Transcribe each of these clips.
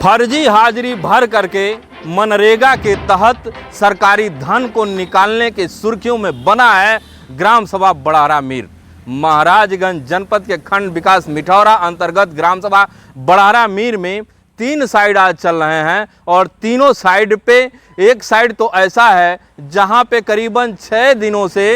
फर्जी हाजिरी भर करके मनरेगा के तहत सरकारी धन को निकालने के सुर्खियों में बना है ग्राम सभा बड़हरा मीर। महाराजगंज जनपद के खंड विकास मिठौरा अंतर्गत ग्राम सभा बड़हरा मीर में 3 साइड आज चल रहे हैं और तीनों साइड पे एक साइड तो ऐसा है जहां पे करीबन 6 दिनों से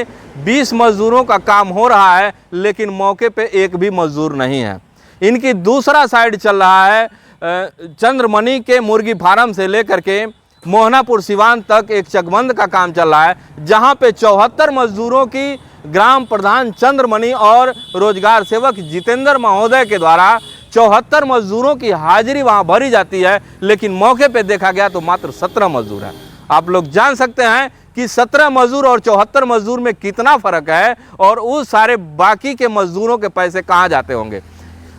20 मजदूरों का काम हो रहा है, लेकिन मौके पे एक भी मजदूर नहीं है। इनकी दूसरा साइड चल रहा है चंद्रमणि के मुर्गी फार्म से लेकर के मोहनापुर सिवान तक एक चकबंद का काम चल रहा है, जहां पे 74 मजदूरों की ग्राम प्रधान चंद्रमणि और रोजगार सेवक जितेंद्र महोदय के द्वारा 74 मजदूरों की हाजिरी वहां भरी जाती है, लेकिन मौके पे देखा गया तो मात्र 17 मजदूर हैं। आप लोग जान सकते हैं कि 17 मजदूर और 74 मजदूर में कितना फर्क है और उस सारे बाकी के मजदूरों के पैसे कहां जाते होंगे।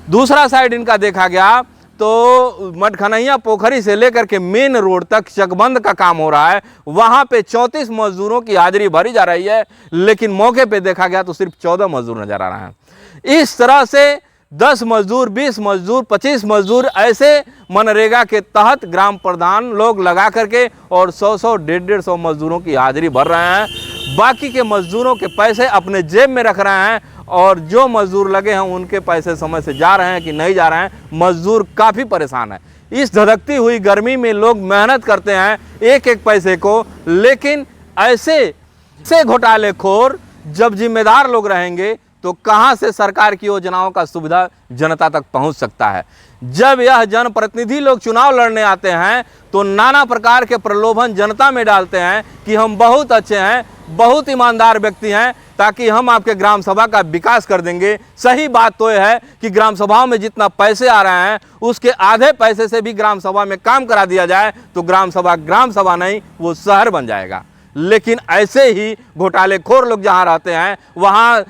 दूसरा साइड इनका देखा गया तो मटखनैया पोखरी से लेकर के मेन रोड तक चकबंद का काम हो रहा है, वहां पे 34 मजदूरों की हाजिरी भरी जा रही है, लेकिन मौके पे देखा गया तो सिर्फ 14 मजदूर नजर आ रहे हैं। इस तरह से 10 मजदूर, 20 मजदूर, 25 मजदूर ऐसे मनरेगा के तहत ग्राम प्रधान लोग लगा करके और 100-100, 150-150 मजदूरों की हाजिरी भर रहे हैं। बाकी के मजदूरों के पैसे अपने जेब में रख रहे हैं और जो मजदूर लगे हैं उनके पैसे समय से जा रहे हैं कि नहीं जा रहे हैं। मजदूर काफ़ी परेशान है। इस धधकती हुई गर्मी में लोग मेहनत करते हैं एक एक पैसे को, लेकिन ऐसे घोटालेखोर जब जिम्मेदार लोग रहेंगे तो कहां से सरकार की योजनाओं का सुविधा जनता तक पहुंच सकता है। जब यह जनप्रतिनिधि लोग चुनाव लड़ने आते हैं तो नाना प्रकार के प्रलोभन जनता में डालते हैं कि हम बहुत अच्छे हैं, बहुत ईमानदार व्यक्ति हैं, ताकि हम आपके ग्राम सभा का विकास कर देंगे। सही बात तो यह है कि ग्राम सभाओं में जितना पैसे आ रहे हैं उसके आधे पैसे से भी ग्राम सभा में काम करा दिया जाए तो ग्राम सभा नहीं, वो शहर बन जाएगा। लेकिन ऐसे ही घोटालेखोर लोग जहां रहते हैं वहां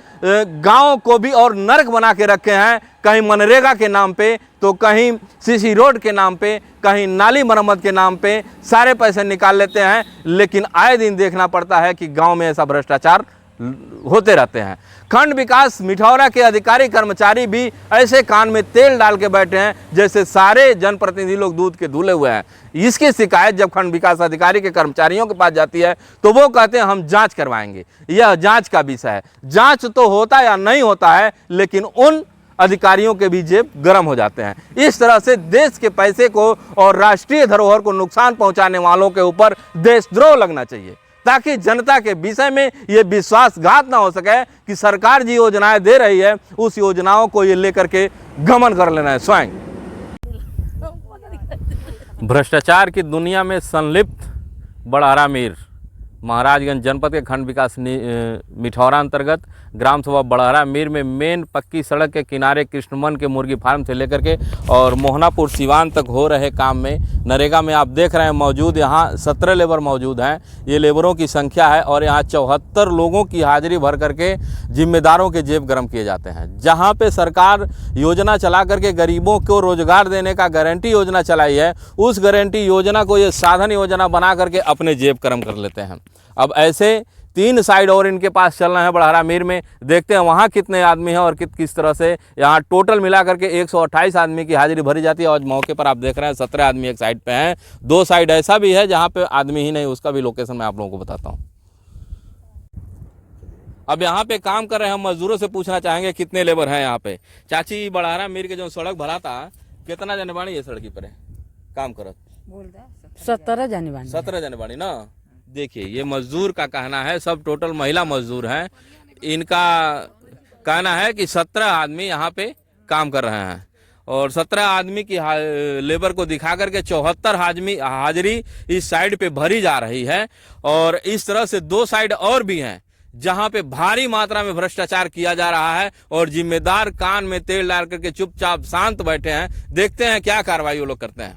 गांव को भी और नर्क बना के रखे हैं, कहीं मनरेगा के नाम पे तो कहीं सीसी रोड के नाम पे, कहीं नाली मरम्मत के नाम पे सारे पैसे निकाल लेते हैं। लेकिन आए दिन देखना पड़ता है कि गांव में ऐसा भ्रष्टाचार होते रहते हैं। खंड विकास मिठौरा के अधिकारी कर्मचारी भी ऐसे कान में तेल डाल के बैठे हैं जैसे सारे जनप्रतिनिधि लोग दूध के धुले हुए हैं। इसकी शिकायत जब खंड विकास अधिकारी के कर्मचारियों के पास जाती है तो वो कहते हैं हम जांच करवाएंगे। यह जांच का विषय है। जांच तो होता या नहीं होता है, लेकिन उन अधिकारियों के भी जेब गर्म हो जाते हैं। इस तरह से देश के पैसे को और राष्ट्रीय धरोहर को नुकसान पहुंचाने वालों के ऊपर देशद्रोह लगना चाहिए, ताकि जनता के विषय में ये विश्वासघात ना हो सके कि सरकार जी योजनाएं दे रही है उस योजनाओं को ये लेकर के गमन कर लेना है स्वयं। भ्रष्टाचार की दुनिया में संलिप्त बड़हरा मीर महाराजगंज जनपद के खंड विकास मिठौरा अंतर्गत ग्राम सभा बड़हरा मीर में मेन पक्की सड़क के किनारे कृष्णमन के मुर्गी फार्म से लेकर के और मोहनापुर सिवान तक हो रहे काम में नरेगा में आप देख रहे हैं मौजूद यहाँ 17 लेबर मौजूद हैं। ये लेबरों की संख्या है और यहाँ 74 लोगों की हाजिरी भर करके जिम्मेदारों के जेब गर्म किए जाते हैं। जहाँ पे सरकार योजना चला करके गरीबों को रोजगार देने का गारंटी योजना चलाई है, उस गारंटी योजना को ये साधन योजना बना करके अपने जेब गर्म कर लेते हैं। अब ऐसे 3 साइड और इनके पास चल रहे हैं बड़हरा मीर में। देखते हैं वहाँ कितने आदमी हैं और किस तरह से यहाँ टोटल मिला करके 128 आदमी की हाजिरी भरी जाती है। और मौके पर आप देख रहे हैं 17 आदमी एक साइड पे हैं। 2 साइड ऐसा भी है जहाँ पे आदमी ही नहीं, उसका भी लोकेशन मैं आप लोगों को बताता हूँ। अब यहाँ पे काम कर रहे हैं मजदूरों से पूछना चाहेंगे कितने लेबर हैं यहाँ पे। चाची, बड़हरा मीर के जो सड़क भरा था कितना जने बाणी ये सड़की पर है काम करत? 17 जने बाणी। 17 जने बाणी ना। देखिए ये मजदूर का कहना है, सब टोटल महिला मजदूर हैं। इनका कहना है कि 17 आदमी यहाँ पे काम कर रहे हैं और 17 आदमी की लेबर को दिखा करके 74 हाजिरी इस साइड पे भरी जा रही है। और इस तरह से 2 साइड और भी हैं जहां पे भारी मात्रा में भ्रष्टाचार किया जा रहा है और जिम्मेदार कान में तेल डाल करके चुपचाप शांत बैठे हैं। देखते हैं क्या कार्रवाई वो लोग करते हैं।